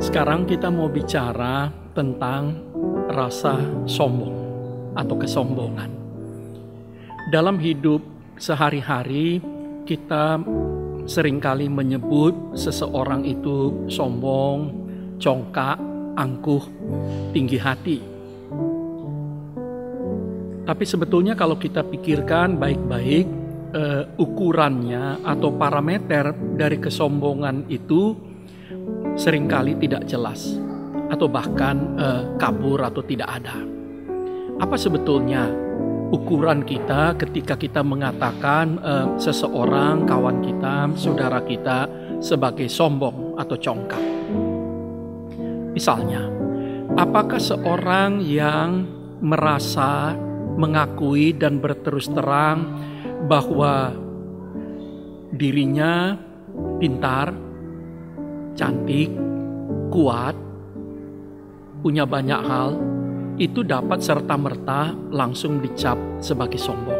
Sekarang kita mau bicara tentang rasa sombong atau kesombongan. Dalam hidup sehari-hari kita seringkali menyebut seseorang itu sombong, congkak, angkuh, tinggi hati. Tapi sebetulnya kalau kita pikirkan baik-baik, ukurannya atau parameter dari kesombongan itu seringkali tidak jelas atau bahkan kabur atau tidak ada. Apa sebetulnya ukuran kita ketika kita mengatakan seseorang, kawan kita, saudara kita sebagai sombong atau congkak? Misalnya, apakah seorang yang merasa, mengakui dan berterus terang bahwa dirinya pintar, cantik, kuat, punya banyak hal, itu dapat serta-merta langsung dicap sebagai sombong?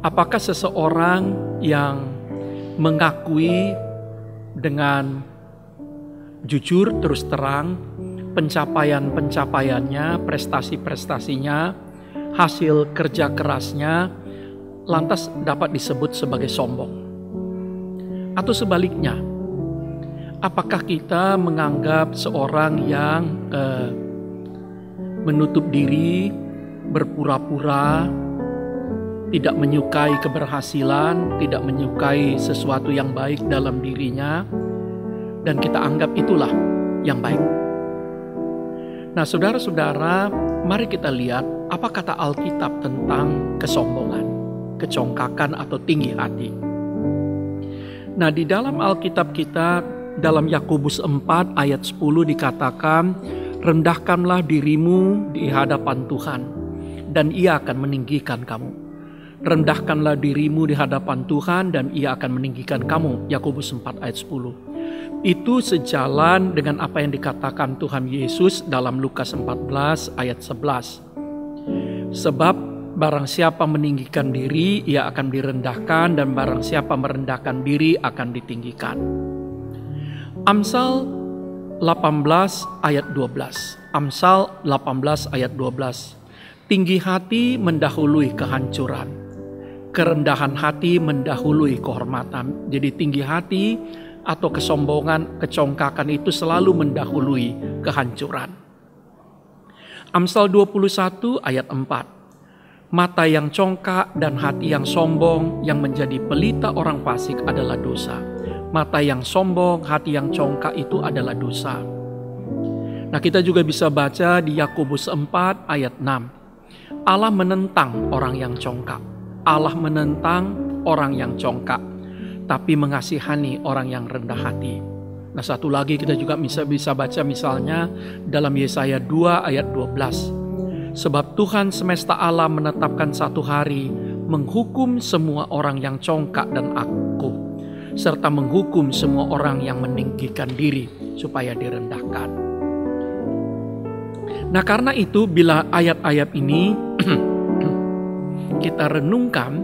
Apakah seseorang yang mengakui dengan jujur terus terang pencapaian-pencapaiannya, prestasi-prestasinya, hasil kerja kerasnya, lantas dapat disebut sebagai sombong? Atau sebaliknya, apakah kita menganggap seorang yang menutup diri, berpura-pura, tidak menyukai keberhasilan, tidak menyukai sesuatu yang baik dalam dirinya, dan kita anggap itulah yang baik? Nah, saudara-saudara, mari kita lihat apa kata Alkitab tentang kesombongan, kecongkakan atau tinggi hati. Nah, di dalam Alkitab kita, dalam Yakobus 4 ayat 10 dikatakan, rendahkanlah dirimu di hadapan Tuhan, dan Ia akan meninggikan kamu. Rendahkanlah dirimu di hadapan Tuhan, dan Ia akan meninggikan kamu. Yakobus 4 ayat 10. Itu sejalan dengan apa yang dikatakan Tuhan Yesus dalam Lukas 14 ayat 11. Sebab barang siapa meninggikan diri, ia akan direndahkan, dan barang siapa merendahkan diri akan ditinggikan. Amsal 18 ayat 12. Amsal 18 ayat 12. Tinggi hati mendahului kehancuran, kerendahan hati mendahului kehormatan. Jadi tinggi hati atau kesombongan, kecongkakan itu selalu mendahului kehancuran. Amsal 21 ayat 4. Mata yang congkak dan hati yang sombong yang menjadi pelita orang fasik adalah dosa. Mata yang sombong, hati yang congkak itu adalah dosa. Nah, kita juga bisa baca di Yakobus 4 ayat 6. Allah menentang orang yang congkak. Allah menentang orang yang congkak, tapi mengasihani orang yang rendah hati. Nah, satu lagi kita juga bisa baca misalnya dalam Yesaya 2 ayat 12. Sebab Tuhan semesta alam menetapkan satu hari menghukum semua orang yang congkak dan angkuh, serta menghukum semua orang yang meninggikan diri supaya direndahkan. Nah, karena itu bila ayat-ayat ini kita renungkan,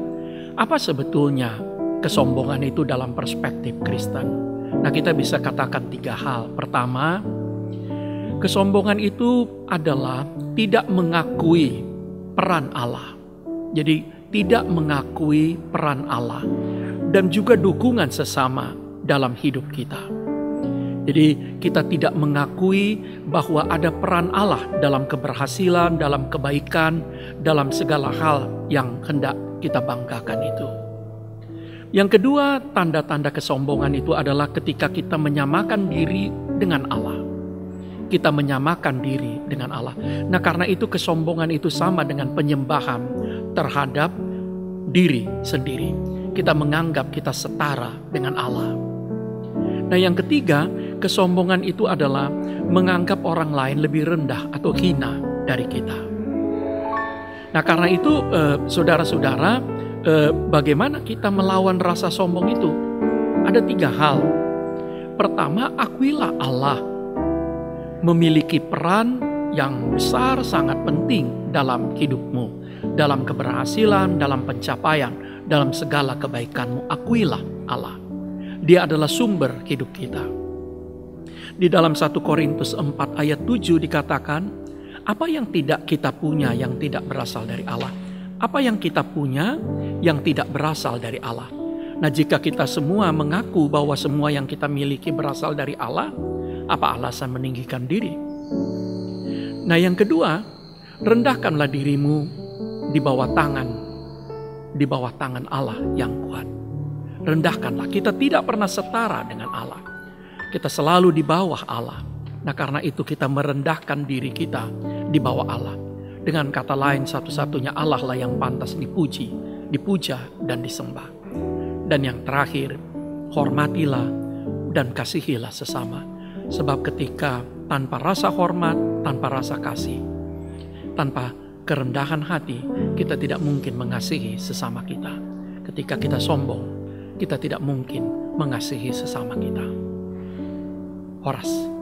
apa sebetulnya kesombongan itu dalam perspektif Kristen? Nah, kita bisa katakan 3 hal. Pertama, kesombongan itu adalah tidak mengakui peran Allah. Jadi tidak mengakui peran Allah dan juga dukungan sesama dalam hidup kita. Jadi kita tidak mengakui bahwa ada peran Allah dalam keberhasilan, dalam kebaikan, dalam segala hal yang hendak kita banggakan itu. Yang kedua, tanda-tanda kesombongan itu adalah ketika kita menyamakan diri dengan Allah. Kita menyamakan diri dengan Allah. Nah, karena itu kesombongan itu sama dengan penyembahan terhadap diri sendiri. Kita menganggap kita setara dengan Allah. Nah, yang ketiga, kesombongan itu adalah menganggap orang lain lebih rendah atau hina dari kita. Nah, karena itu saudara-saudara, bagaimana kita melawan rasa sombong itu? Ada 3 hal. Pertama, akuilah Allah memiliki peran yang besar, sangat penting dalam hidupmu, dalam keberhasilan, dalam pencapaian, dalam segala kebaikanmu. Akuilah Allah. Dia adalah sumber hidup kita. Di dalam 1 Korintus 4 ayat 7 dikatakan, apa yang tidak kita punya yang tidak berasal dari Allah? Apa yang kita punya yang tidak berasal dari Allah? Nah, jika kita semua mengaku bahwa semua yang kita miliki berasal dari Allah, apa alasan meninggikan diri? Nah, yang kedua, rendahkanlah dirimu di bawah tangan Allah yang kuat. Rendahkanlah, kita tidak pernah setara dengan Allah. Kita selalu di bawah Allah. Nah, karena itu kita merendahkan diri kita di bawah Allah. Dengan kata lain, satu-satunya Allah lah yang pantas dipuji, dipuja, dan disembah. Dan yang terakhir, hormatilah dan kasihilah sesama. Sebab ketika tanpa rasa hormat, tanpa rasa kasih, tanpa kerendahan hati, kita tidak mungkin mengasihi sesama kita. Ketika kita sombong, kita tidak mungkin mengasihi sesama kita. Horas.